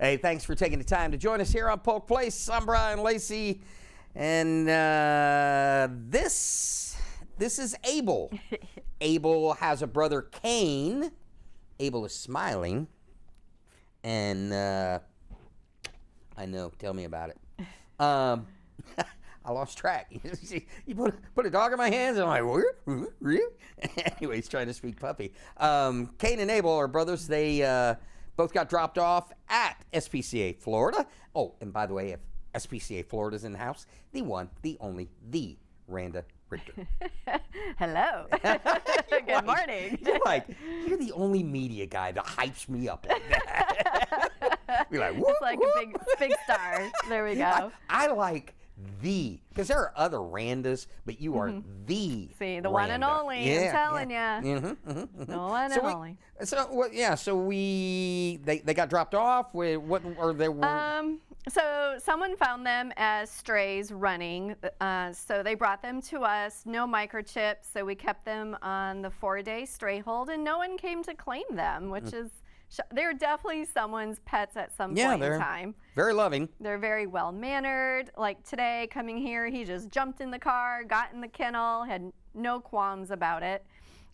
Hey, thanks for taking the time to join us here on Polk Place. I'm Brian Lacey, and this is Abel. Abel has a brother, Cain. Abel is smiling, and I know. Tell me about it. I lost track. You put a dog in my hands, and I'm like, anyway, he's trying to speak puppy. Cain and Abel are brothers. They both got dropped off at SPCA Florida. Oh, and by the way, if SPCA Florida's in the house, the one, the only, the Randa Richter. Hello. Good morning. You're the only media guy that hypes me up like that. You're like, it's like a big star. There we go. I like the, because there are other Randas, but you are the See, the Randa. one and only. Yeah, I'm telling you. The one and only. They got dropped off. What are they? So someone found them as strays running. So they brought them to us. No microchips. So we kept them on the 4-day stray hold, and no one came to claim them, which is. They're definitely someone's pets at some point in time. Very loving. They're very well mannered. Like today, coming here, he just jumped in the car, got in the kennel, had no qualms about it.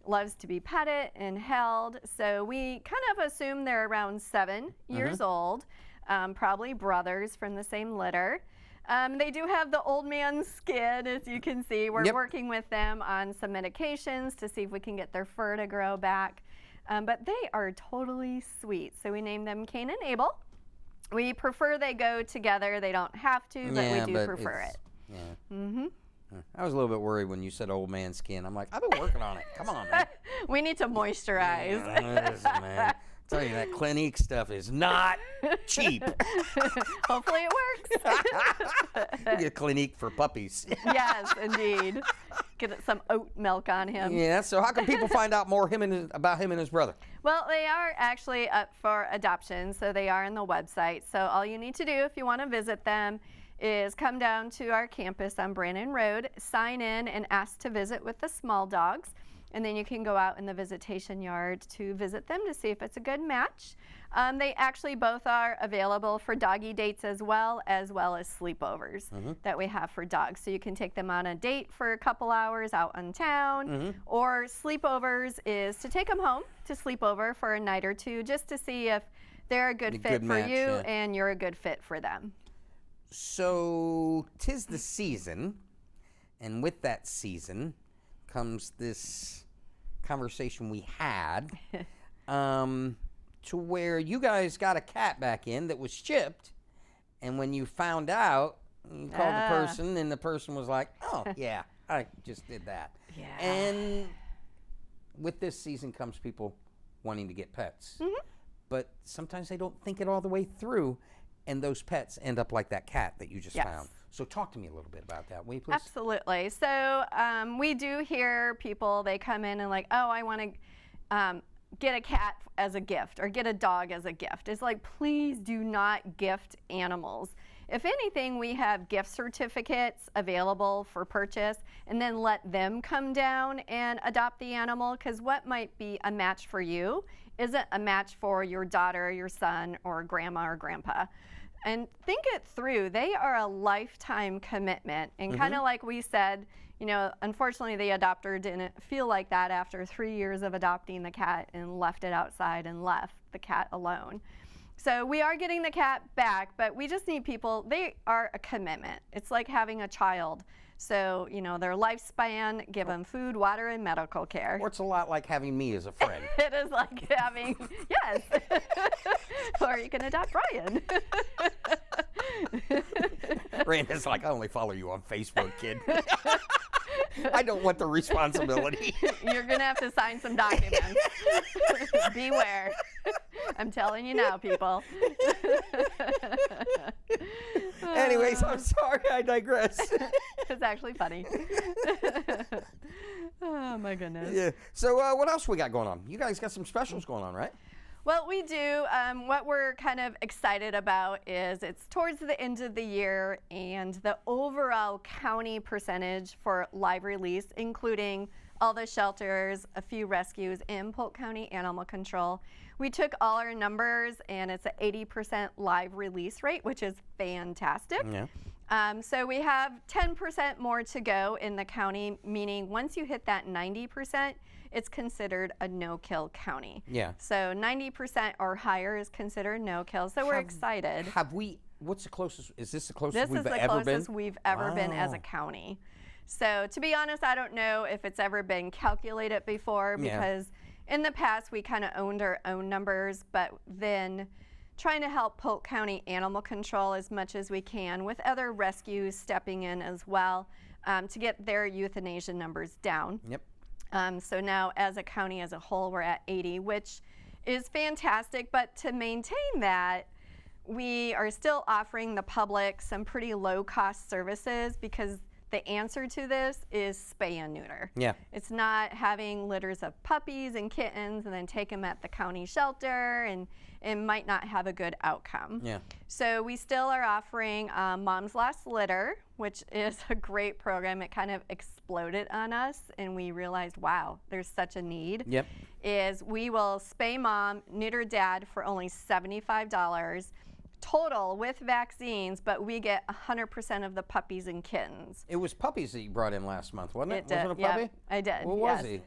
Loves to be petted and held. So we kind of assume they're around 7 years old, probably brothers from the same litter. They do have the old man skin, as you can see. We're working with them on some medications to see if we can get their fur to grow back. But they are totally sweet. So we named them Cain and Abel. We prefer they go together. They don't have to, but we do prefer it. Yeah. I was a little bit worried when you said old man skin. I'm like, I've been working on it. Come on, man. We need to moisturize. Listen, man. I'm telling you, that Clinique stuff is not cheap. Hopefully it works. You get Clinique for puppies. Yes, indeed. Get some oat milk on him. Yeah, so how can people find out more about him and his brother? Well, they are actually up for adoption, so they are on the website. So all you need to do if you want to visit them is come down to our campus on Brannon Road, sign in, and ask to visit with the small dogs. And then you can go out in the visitation yard to visit them to see if it's a good match. They actually both are available for doggy dates as well as sleepovers that we have for dogs. So you can take them on a date for a couple hours out on town, or sleepovers is to take them home to sleep over for a night or two just to see if they're a good fit for you and you're a good fit for them. So 'tis the season, and with that season comes this conversation we had to where you guys got a cat back in that was chipped, and when you found out, you called the person, and the person was like, oh yeah, I just did that. And with this season comes people wanting to get pets, but sometimes they don't think it all the way through, and those pets end up like that cat that you just found. So talk to me a little bit about that, will you please? Absolutely. So we do hear people, they come in and like, oh, I want to get a cat as a gift or get a dog as a gift. It's like, please do not gift animals. If anything, we have gift certificates available for purchase, and then let them come down and adopt the animal, because what might be a match for you isn't a match for your daughter, your son, or grandma or grandpa. And think it through. They are a lifetime commitment. And kind of like we said, you know, unfortunately the adopter didn't feel like that after 3 years of adopting the cat and left it outside and left the cat alone. So we are getting the cat back, but we just need people, they are a commitment. It's like having a child. So, you know, their lifespan, give them food, water, and medical care. Or it's a lot like having me as a friend. It is like having, yes. Or you can adopt Brian. Randa's like, I only follow you on Facebook, kid. I don't want the responsibility. You're going to have to sign some documents. Beware. I'm telling you now, people. Anyways, I'm sorry, I digress. It's actually funny. Oh, my goodness. Yeah. So what else we got going on? You guys got some specials going on, right? Well, we do. What we're kind of excited about is it's towards the end of the year, and the overall county percentage for live release, including all the shelters, a few rescues in Polk County Animal Control. We took all our numbers, and it's an 80% live release rate, which is fantastic. Yeah. So we have 10% more to go in the county, meaning once you hit that 90%, it's considered a no-kill county. Yeah. So 90% or higher is considered no-kill. So we're excited. What's the closest? Is this the closest This is we've the ever been? closest we've ever been as a Wow. county. So to be honest, I don't know if it's ever been calculated before, because in the past we kind of owned our own numbers, but then trying to help Polk County Animal Control as much as we can with other rescues stepping in as well to get their euthanasia numbers down. Yep. So now as a county as a whole, we're at 80, which is fantastic, but to maintain that, we are still offering the public some pretty low-cost services, because the answer to this is spay and neuter. Yeah. It's not having litters of puppies and kittens and then take them at the county shelter, and it might not have a good outcome. Yeah. So we still are offering Mom's Last Litter, which is a great program. It kind of exploded on us, and we realized, wow, there's such a need. Yep. Is we will spay mom, neuter dad for only $75 total with vaccines, but we get 100% of the puppies and kittens. It was puppies that you brought in last month, wasn't it? It did. Wasn't it a puppy? Yep, I did. What was he?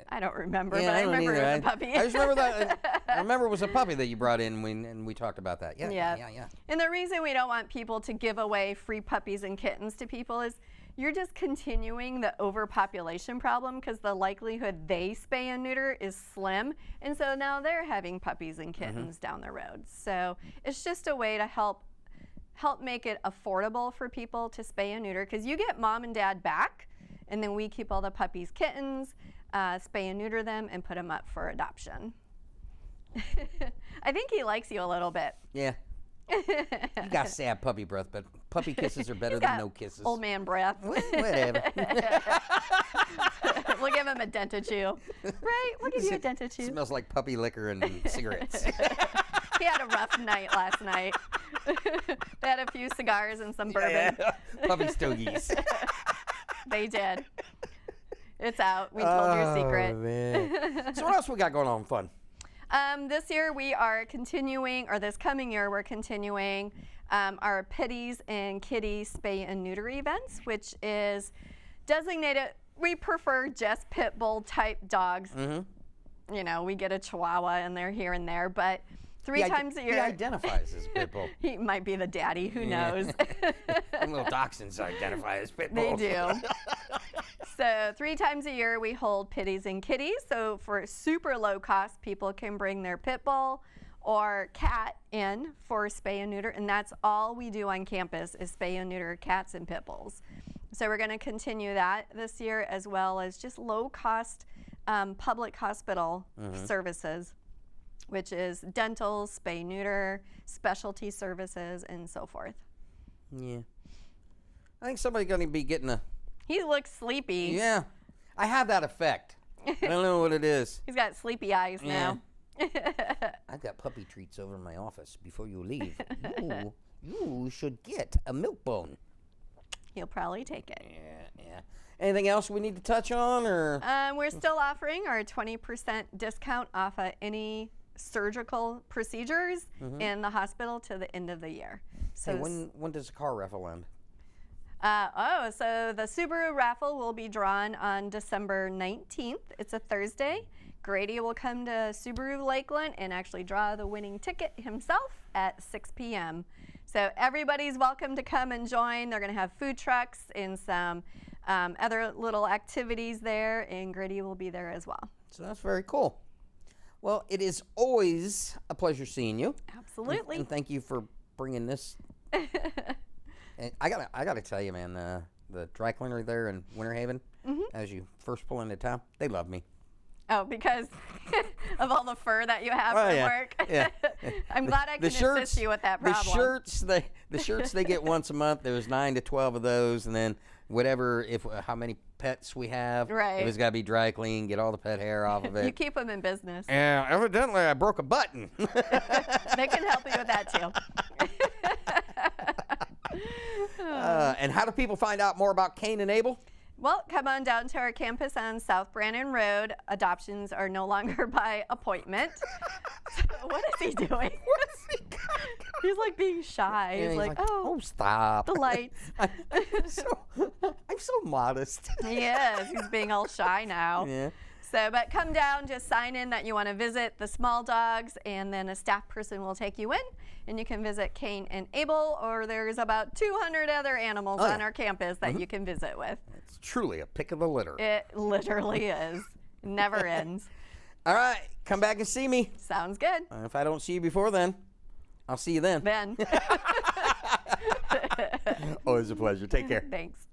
I don't remember, Yeah, but I don't remember either. it was a puppy. I just remember that. I remember it was a puppy that you brought in, and we talked about that. Yeah. And the reason we don't want people to give away free puppies and kittens to people is you're just continuing the overpopulation problem, because the likelihood they spay and neuter is slim. And so now they're having puppies and kittens down the road. So it's just a way to help make it affordable for people to spay and neuter, because you get mom and dad back, and then we keep all the puppies, kittens, spay and neuter them, and put them up for adoption. I think he likes you a little bit. Yeah. You got sad puppy breath, but puppy kisses are better He's than got no kisses. old man breath. Whatever. We'll give him a dented chew. Right? We'll give you a dented chew. Smells like puppy liquor and cigarettes. He had a rough night last night. They had a few cigars and some bourbon. Yeah. Puppy stogies. They did. It's out. We told your secret. Man. So what else we got going on fun? This year we are continuing, or this coming year we're continuing our Pitties and Kitty Spay and Neuter events, which is designated. We prefer just pit bull type dogs. Mm-hmm. You know, we get a Chihuahua in there here and there, but three times a year. He identifies as pit bull. He might be the daddy. Who knows? Them little dachshunds identify as pit They bulls. do. So 3 times a year we hold Pitties and Kitties. So for super low cost, people can bring their pit bull or cat in for spay and neuter, and that's all we do on campus is spay and neuter cats and pit bulls. So we're going to continue that this year, as well as just low cost public hospital services, which is dental, spay neuter, specialty services, and so forth. Yeah. I think somebody's going to be getting a... He looks sleepy. Yeah. I have that effect. I don't know what it is. He's got sleepy eyes now. I've got puppy treats over in my office before you leave. You should get a milk bone. He'll probably take it. Yeah. Anything else we need to touch on, or? We're still offering our 20% discount off of any surgical procedures in the hospital to the end of the year. So Hey, when does the car raffle end? So the Subaru raffle will be drawn on December 19th. It's a Thursday. Grady will come to Subaru Lakeland and actually draw the winning ticket himself at 6 p.m. So everybody's welcome to come and join. They're going to have food trucks and some other little activities there, and Grady will be there as well. So that's very cool. Well, it is always a pleasure seeing you. Absolutely. And thank you for bringing this. And I gotta tell you, man, the dry cleaner there in Winter Haven, as you first pull into town, they love me. Oh, because of all the fur that you have from work. Yeah. I'm glad I can assist you with that problem. The shirts they get once a month. There's 9 to 12 of those, and then whatever, how many pets we have. Right. If it's got to be dry clean, get all the pet hair off of it. You keep them in business. Yeah, evidently I broke a button. They can help you with that too. And how do people find out more about Cain and Abel? Well, come on down to our campus on South Brannan Road. Adoptions are no longer by appointment. What is he doing? What is he got? He's like being shy. Yeah, he's like, oh, stop. the lights. I'm so modest. He is. He's being all shy now. Yeah. So, but come down, just sign in that you want to visit the small dogs, and then a staff person will take you in, and you can visit Kane and Abel, or there's about 200 other animals on our campus that you can visit with. It's truly a pick of the litter. It literally is. Never ends. All right, come back and see me. Sounds good. If I don't see you before then, I'll see you then. Ben. Always a pleasure. Take care. Thanks.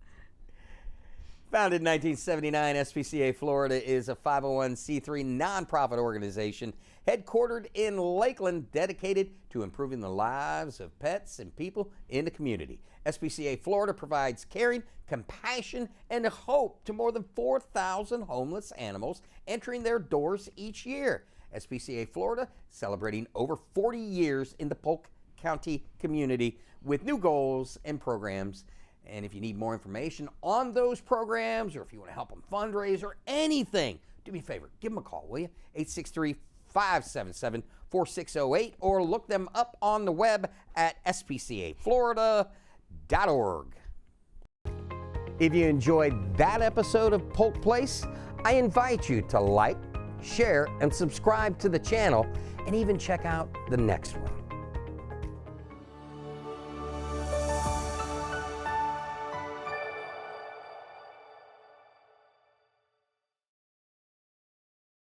Founded in 1979, SPCA Florida is a 501c3 nonprofit organization headquartered in Lakeland, dedicated to improving the lives of pets and people in the community. SPCA Florida provides caring, compassion, and hope to more than 4,000 homeless animals entering their doors each year. SPCA Florida celebrating over 40 years in the Polk County community with new goals and programs. And if you need more information on those programs, or if you want to help them fundraise or anything, do me a favor, give them a call, will you? 863-577-4608, or look them up on the web at SPCAFlorida.org. If you enjoyed that episode of Polk Place, I invite you to like, share, and subscribe to the channel, and even check out the next one.